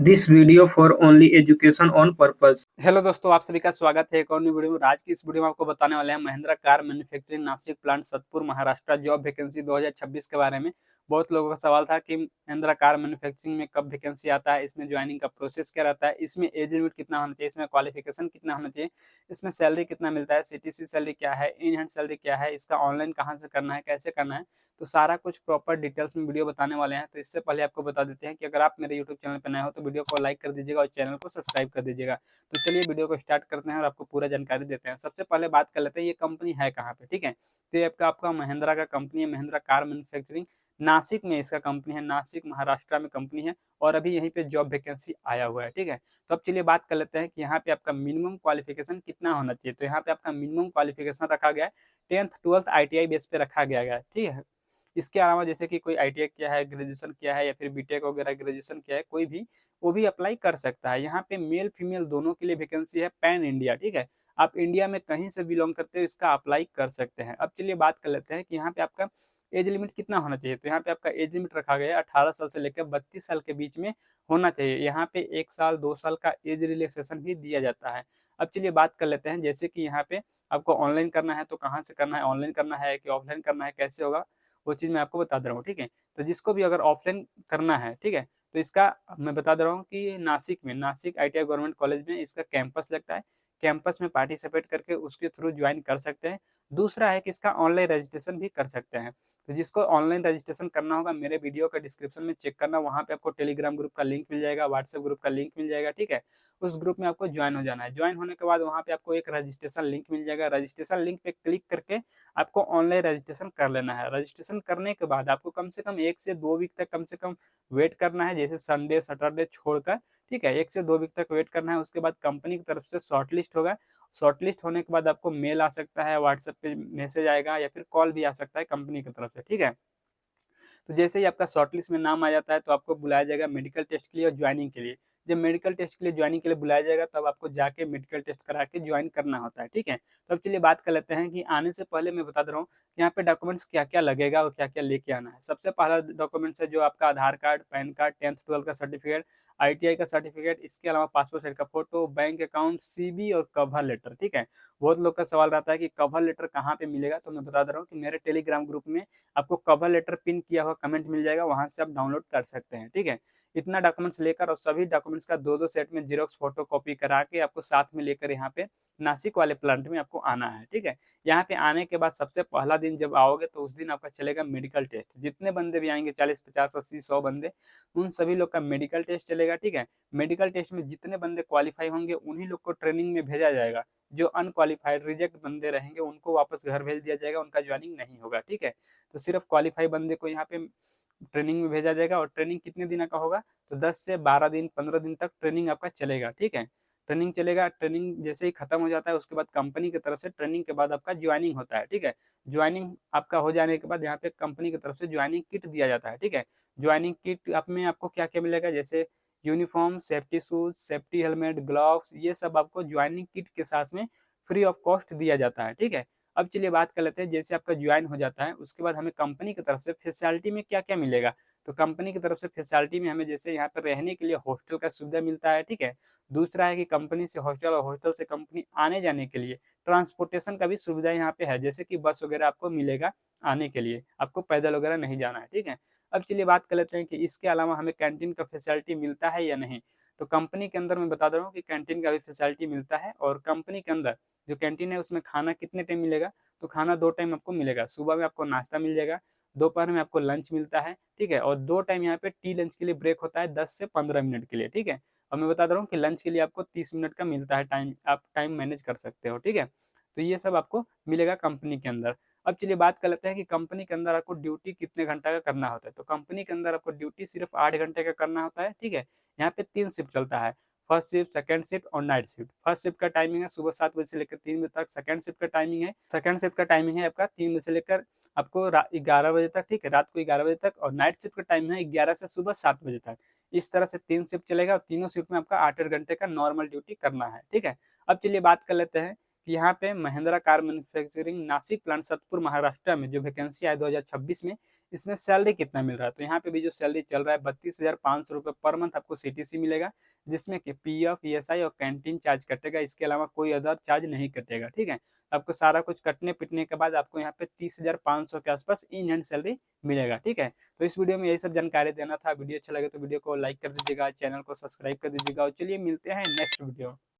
This video for only education on purpose. Hello दोस्तों, आप सभी का स्वागत है एक और नई वीडियो में। आज की इस वीडियो में आपको बताने वाले हैं Mahindra car manufacturing Nashik plant Satpur Maharashtra job vacancy 2026 के बारे में। बहुत लोगों का सवाल था कि महिंद्रा कार मैन्युफैक्चरिंग में कब वैकेंसी आता है, इसमें ज्वाइनिंग का प्रोसेस क्या रहता है, इसमें एज लिमिट कितना होना चाहिए, इसमें क्वालिफिकेशन कितना होना चाहिए, इसमें सैलरी कितना मिलता है, सीटीसी सैलरी क्या है, इन हैंड सैलरी क्या है, इसका ऑनलाइन कहाँ से करना है, कैसे करना है, तो सारा कुछ प्रॉपर डिटेल्स में वीडियो बताने वाले हैं। तो इससे पहले आपको बता देते हैं कि अगर आप मेरे यूट्यूब चैनल पर नए हो तो वीडियो को लाइक कर दीजिएगा और चैनल को सब्सक्राइब कर दीजिएगा। तो चलिए वीडियो को स्टार्ट करते हैं और आपको पूरा जानकारी देते हैं। सबसे पहले बात कर लेते हैं ये कंपनी है कहाँ पे, ठीक है। तो ये आपका महिंद्रा का कंपनी है, महिंद्रा कार मैन्युफैक्चरिंग। नासिक में इसका कंपनी है, नासिक महाराष्ट्र में कंपनी है और अभी यहीं पे जॉब वैकेंसी आया हुआ है, ठीक है। तो अब चलिए बात कर लेते हैं कि यहाँ पे आपका मिनिमम क्वालिफिकेशन कितना होना चाहिए। तो यहाँ पे आपका मिनिमम क्वालिफिकेशन रखा गया है 10th 12th ITI बेस पे रखा गया है, ठीक है। इसके अलावा जैसे कि कोई ITI किया है, ग्रेजुएशन किया है या फिर बीटेक वगैरह ग्रेजुएशन किया है कोई भी, वो भी अप्लाई कर सकता है। यहाँ पे मेल फीमेल दोनों के लिए वैकेंसी है, पैन इंडिया, ठीक है। आप इंडिया में कहीं से बिलोंग करते हो इसका अप्लाई कर सकते हैं। अब चलिए बात कर लेते हैं कि यहाँ पे आपका एज लिमिट कितना होना चाहिए। तो यहाँ पे आपका एज लिमिट रखा गया है 18 साल से लेकर 32 साल के बीच में होना चाहिए। यहाँ पे 1 साल 2 साल का एज रिलैक्सेशन भी दिया जाता है। अब चलिए बात कर लेते हैं जैसे कि यहाँ पे आपको ऑनलाइन करना है तो कहाँ से करना है, ऑनलाइन करना है कि ऑफलाइन करना है, कैसे होगा वो चीज़ मैं आपको बता दे रहा हूँ, ठीक है। तो जिसको भी अगर ऑफलाइन करना है, ठीक है, तो इसका मैं बता दे रहा हूँ कि नासिक ITI गवर्नमेंट कॉलेज में इसका कैंपस लगता है। कैंपस में पार्टिसिपेट करके उसके थ्रू ज्वाइन कर सकते हैं। दूसरा है कि इसका ऑनलाइन रजिस्ट्रेशन भी कर सकते हैं। तो जिसको ऑनलाइन रजिस्ट्रेशन करना होगा मेरे वीडियो का डिस्क्रिप्शन में चेक करना, वहाँ पे आपको टेलीग्राम ग्रुप का लिंक मिल जाएगा, व्हाट्सएप ग्रुप का लिंक मिल जाएगा, ठीक है। उस ग्रुप में आपको ज्वाइन हो जाना है। ज्वाइन होने के बाद वहाँ पे आपको एक रजिस्ट्रेशन लिंक मिल जाएगा। रजिस्ट्रेशन लिंक पे क्लिक करके आपको ऑनलाइन रजिस्ट्रेशन कर लेना है। रजिस्ट्रेशन करने के बाद आपको कम से कम 1 से 2 वीक तक कम से कम वेट करना है, जैसे संडे सैटरडे छोड़कर, ठीक है। 1 से 2 वीक तक वेट करना है। उसके बाद कंपनी की तरफ से शॉर्टलिस्ट होगा। शॉर्टलिस्ट होने के बाद आपको मेल आ सकता है, व्हाट्सएप पे मैसेज आएगा या फिर कॉल भी आ सकता है कंपनी की तरफ से, ठीक है। तो जैसे ही आपका शॉर्टलिस्ट में नाम आ जाता है तो आपको बुलाया जाएगा मेडिकल टेस्ट के लिए और ज्वाइनिंग के लिए। जब मेडिकल टेस्ट के लिए ज्वाइनिंग के लिए बुलाया जाएगा तब आपको जाके मेडिकल टेस्ट करा के ज्वाइन करना होता है, ठीक है। तो अब चलिए बात कर लेते हैं कि आने से पहले मैं बता दे रहा हूँ यहाँ पे डॉक्यूमेंट्स क्या क्या लगेगा और क्या क्या लेके आना है। सबसे पहला डॉक्यूमेंट्स है जो आपका आधार card, pan card, 10th 12th का सर्टिफिकेट, ITI का सर्टिफिकेट, इसके अलावा पासपोर्ट साइज का फोटो, बैंक अकाउंट, CV और कवर लेटर, ठीक है। बहुत लोग का सवाल रहता है कि कवर लेटर कहाँ पे मिलेगा, तो मैं बता दे रहा हूँ कि मेरे टेलीग्राम ग्रुप में आपको कवर लेटर पिन किया हुआ कमेंट मिल जाएगा, वहां से आप डाउनलोड कर सकते हैं, ठीक है। इतना डॉक्यूमेंट्स लेकर और सभी डॉक्यूमेंट्स का दो दो सेट में जीरोक्स फोटो कॉपी करा के आपको साथ में लेकर यहाँ पे नासिक वाले प्लांट में आपको आना है, ठीक है। यहाँ पे आने के बाद सबसे पहला दिन जब आओगे तो उस दिन आपका चलेगा मेडिकल टेस्ट। जितने बंदे भी आएंगे 40 50 80 100 बंदे, उन सभी लोग का मेडिकल टेस्ट चलेगा, ठीक है। मेडिकल टेस्ट में जितने बंदे क्वालिफाई होंगे उन्हीं लोग को ट्रेनिंग में भेजा जाएगा। जो अनक्वालिफाइड रिजेक्ट बंदे रहेंगे उनको वापस घर भेज दिया जाएगा, उनका ज्वाइनिंग नहीं होगा, ठीक है। तो सिर्फ क्वालिफाई बंदे को यहाँ पे ट्रेनिंग में भेजा जाएगा। और ट्रेनिंग कितने दिन का होगा, तो 10 से 12 दिन 15 दिन तक ट्रेनिंग आपका चलेगा, ठीक है। ट्रेनिंग चलेगा। ट्रेनिंग जैसे ही खत्म हो जाता है उसके बाद कंपनी की तरफ से ट्रेनिंग के बाद आपका ज्वाइनिंग होता है, ठीक है। ज्वाइनिंग आपका हो जाने के बाद यहाँ पे कंपनी की तरफ से ज्वाइनिंग किट दिया जाता है, ठीक है। ज्वाइनिंग किट आप में आपको क्या क्या मिलेगा, जैसे uniform, safety shoes, safety helmet, gloves, ये सब आपको ज्वाइनिंग किट के साथ में फ्री ऑफ कॉस्ट दिया जाता है, ठीक है। अब चलिए बात कर लेते हैं जैसे आपका ज्वाइन हो जाता है उसके बाद हमें कंपनी की तरफ से फैसिलिटी में क्या क्या मिलेगा। तो कंपनी की तरफ से फैसिलिटी में हमें जैसे यहाँ पर रहने के लिए हॉस्टल का सुविधा मिलता है, ठीक है। दूसरा है कि कंपनी से हॉस्टल और हॉस्टल से कंपनी आने जाने के लिए ट्रांसपोर्टेशन का भी सुविधा यहाँ पे है, जैसे कि बस वगैरह आपको मिलेगा आने के लिए, आपको पैदल वगैरह नहीं जाना है, ठीक है। अब चलिए बात कर लेते हैं कि इसके अलावा हमें कैंटीन का फैसिलिटी मिलता है या नहीं। तो कंपनी के अंदर मैं बता दे रहा हूँ कि कैंटीन का भी फैसिलिटी मिलता है। और कंपनी के अंदर जो कैंटीन है उसमें खाना कितने टाइम मिलेगा, तो खाना 2 टाइम आपको मिलेगा। सुबह में आपको नाश्ता मिल जाएगा, दोपहर में आपको लंच मिलता है, ठीक है। और 2 टाइम यहाँ पे टी लंच के लिए ब्रेक होता है 10 से 15 मिनट के लिए, ठीक है। और मैं बता दे रहा हूँ कि लंच के लिए आपको 30 मिनट का मिलता है टाइम, आप टाइम मैनेज कर सकते हो, ठीक है। तो ये सब आपको मिलेगा कंपनी के अंदर। अब चलिए बात कर लेते हैं कि कंपनी के अंदर आपको ड्यूटी कितने घंटा का करना होता है। तो कंपनी के अंदर आपको ड्यूटी सिर्फ 8 घंटे का करना होता है, ठीक है। यहाँ पे 3 शिफ्ट चलता है, फर्स्ट शिफ्ट, सेकंड शिफ्ट और नाइट शिफ्ट। फर्स्ट शिफ्ट का टाइमिंग है सुबह 7 बजे से लेकर 3 बजे तक। सेकंड शिफ्ट का टाइमिंग है आपका 3 बजे से लेकर आपको 11 बजे तक, ठीक है, रात को 11 बजे तक। और नाइट शिफ्ट का टाइम है 11 से सुबह 7 बजे तक। इस तरह से 3 शिफ्ट चलेगा और तीनों शिफ्ट में आपका 8 8 घंटे का नॉर्मल ड्यूटी करना है, ठीक है। अब चलिए बात कर लेते हैं कि यहाँ पे Mahindra car manufacturing Nashik plant Satpur Maharashtra में जो वैकेंसी है 2026 में, इसमें सैलरी कितना मिल रहा है। तो यहाँ पे भी जो सैलरी चल रहा है 32,500 रुपये पर मंथ आपको CTC मिलेगा, जिसमें कि PF ESI और कैंटीन चार्ज कटेगा, इसके अलावा कोई अदर चार्ज नहीं कटेगा। ठीक है, आपको सारा कुछ कटने पिटने के बाद आपको यहाँ पे 30,500 के आसपास इन हैंड सैलरी मिलेगा। ठीक है, तो इस वीडियो में यही सब जानकारी देना था। वीडियो अच्छा लगे तो वीडियो को लाइक कर दीजिएगा, चैनल को सब्सक्राइब कर दीजिएगा और चलिए मिलते हैं नेक्स्ट वीडियो।